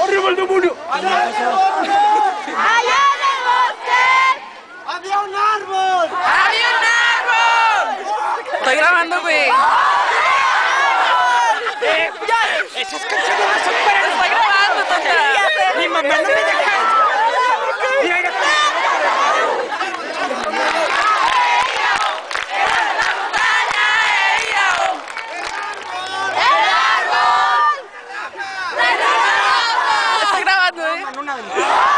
¡Arriba el demonio! ¡Allá en el bosque! ¡Había un árbol! ¡Había un árbol! Estoy grabando, güey. ¡Esas canciones no son para mí! Estoy grabando, tonta. ¡Mi mamá no me deja! ¡Mira, mira! Estoy grabando, ¿eh?